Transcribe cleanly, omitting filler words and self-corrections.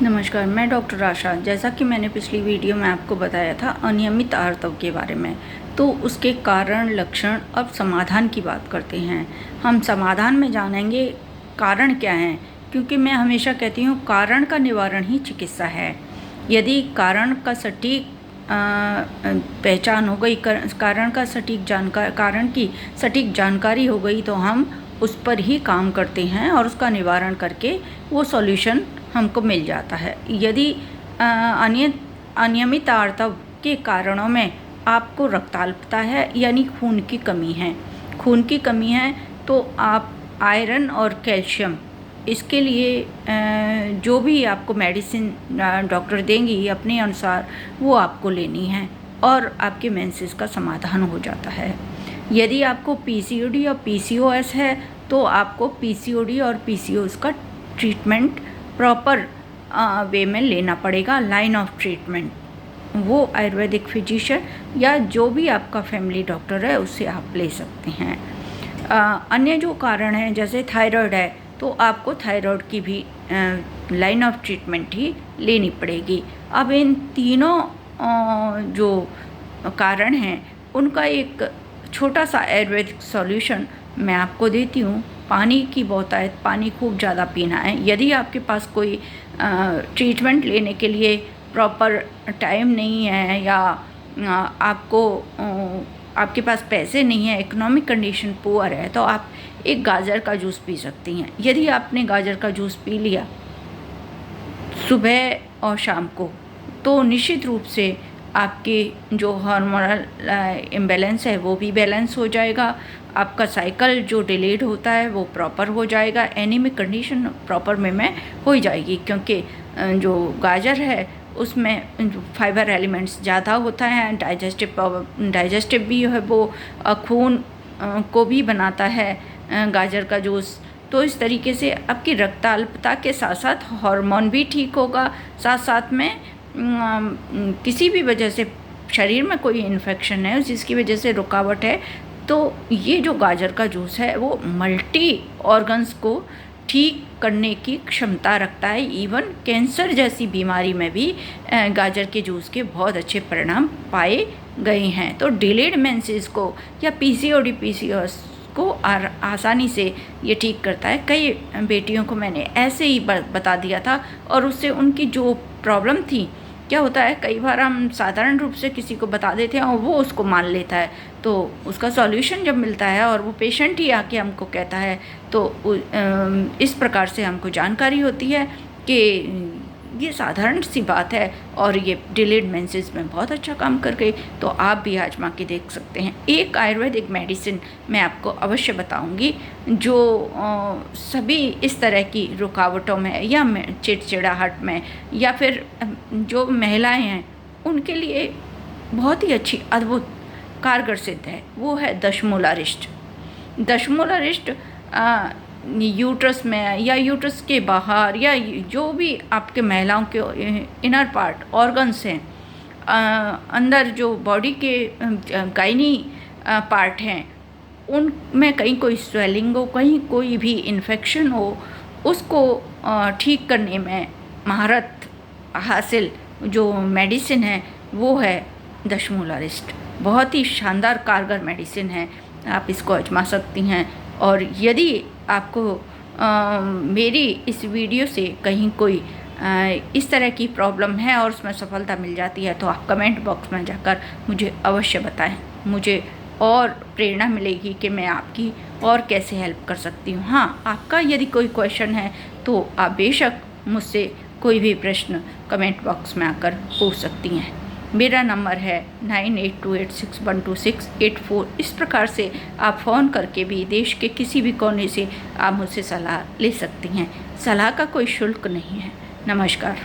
नमस्कार, मैं डॉक्टर आशा। जैसा कि मैंने पिछली वीडियो में आपको बताया था अनियमित आर्तव के बारे में, तो उसके कारण, लक्षण और समाधान की बात करते हैं। हम समाधान में जानेंगे कारण क्या हैं, क्योंकि मैं हमेशा कहती हूँ कारण का निवारण ही चिकित्सा है। यदि कारण का सटीक पहचान हो गई, कारण की सटीक जानकारी हो गई, तो हम उस पर ही काम करते हैं और उसका निवारण करके वो सॉल्यूशन हमको मिल जाता है। यदि अनियमित आर्तव के कारणों में आपको रक्ताल्पता है, यानी खून की कमी है, तो आप आयरन और कैल्शियम, इसके लिए जो भी आपको मेडिसिन डॉक्टर देंगी अपने अनुसार वो आपको लेनी है और आपके मेंसेस का समाधान हो जाता है। यदि आपको पीसीओडी और पीसीओएस है, तो आपको पीसीओडी और पीसीओएस का ट्रीटमेंट प्रॉपर वे में लेना पड़ेगा। लाइन ऑफ ट्रीटमेंट वो आयुर्वेदिक फिजिशियन या जो भी आपका फैमिली डॉक्टर है उससे आप ले सकते हैं। अन्य जो कारण है, जैसे थायराइड है, तो आपको थायराइड की भी लाइन ऑफ ट्रीटमेंट ही लेनी पड़ेगी। अब इन तीनों जो कारण हैं उनका एक छोटा सा आयुर्वेदिक सॉल्यूशन मैं आपको देती हूँ। पानी की बहुतायत, पानी खूब ज़्यादा पीना है। यदि आपके पास कोई ट्रीटमेंट लेने के लिए प्रॉपर टाइम नहीं है या आपके पास पैसे नहीं है, इकोनॉमिक कंडीशन पुअर है, तो आप एक गाजर का जूस पी सकती हैं। यदि आपने गाजर का जूस पी लिया सुबह और शाम को, तो निश्चित रूप से आपकी जो हार्मोनल इम्बैलेंस है वो भी बैलेंस हो जाएगा। आपका साइकिल जो डिलेड होता है वो प्रॉपर हो जाएगा। एनीमिक कंडीशन प्रॉपर में हो जाएगी, क्योंकि जो गाजर है उसमें फाइबर एलिमेंट्स ज़्यादा होता है। डाइजेस्टिव भी है, वो खून को भी बनाता है गाजर का जूस। तो इस तरीके से आपकी रक्ताल्पता के साथ साथ हार्मोन भी ठीक होगा। साथ साथ में किसी भी वजह से शरीर में कोई इन्फेक्शन है जिसकी वजह से रुकावट है, तो ये जो गाजर का जूस है वो मल्टी ऑर्गन्स को ठीक करने की क्षमता रखता है। इवन कैंसर जैसी बीमारी में भी गाजर के जूस के बहुत अच्छे परिणाम पाए गए हैं। तो डिलेड मेंसेस को या पीसीओडी पीसीओएस को आसानी से ये ठीक करता है। कई बेटियों को मैंने ऐसे ही बता दिया था और उससे उनकी जो प्रॉब्लम थी, क्या होता है कई बार हम साधारण रूप से किसी को बता देते हैं और वो उसको मान लेता है, तो उसका सॉल्यूशन जब मिलता है और वो पेशेंट ही आके हमको कहता है, तो इस प्रकार से हमको जानकारी होती है कि ये साधारण सी बात है और ये डिलेड मेंसेस में बहुत अच्छा काम कर गई। तो आप भी आजमा के देख सकते हैं। एक आयुर्वेदिक मेडिसिन मैं आपको अवश्य बताऊंगी जो सभी इस तरह की रुकावटों में या चिड़चिड़ाहट में या फिर जो महिलाएं हैं उनके लिए बहुत ही अच्छी, अद्भुत, कारगर सिद्ध है। वो है दशमूलारिष्ट। दशमूलारिष्ट यूट्रस में या यूट्रस के बाहर या जो भी आपके महिलाओं के इनर पार्ट ऑर्गन्स हैं, अंदर जो बॉडी के गायनी पार्ट हैं, उनमें कहीं कोई स्वेलिंग हो, कहीं कोई भी इन्फेक्शन हो, उसको ठीक करने में महारत हासिल जो मेडिसिन है वो है दशमूलारिष्ट। बहुत ही शानदार कारगर मेडिसिन है, आप इसको आजमा सकती हैं। और यदि आपको मेरी इस वीडियो से कहीं कोई इस तरह की प्रॉब्लम है और उसमें सफलता मिल जाती है, तो आप कमेंट बॉक्स में जाकर मुझे अवश्य बताएं। मुझे और प्रेरणा मिलेगी कि मैं आपकी और कैसे हेल्प कर सकती हूँ। हाँ, आपका यदि कोई क्वेश्चन है तो आप बेशक मुझसे कोई भी प्रश्न कमेंट बॉक्स में आकर पूछ सकती हैं। मेरा नंबर है 9828612684। इस प्रकार से आप फ़ोन करके भी देश के किसी भी कोने से आप मुझसे सलाह ले सकती हैं। सलाह का कोई शुल्क नहीं है। नमस्कार।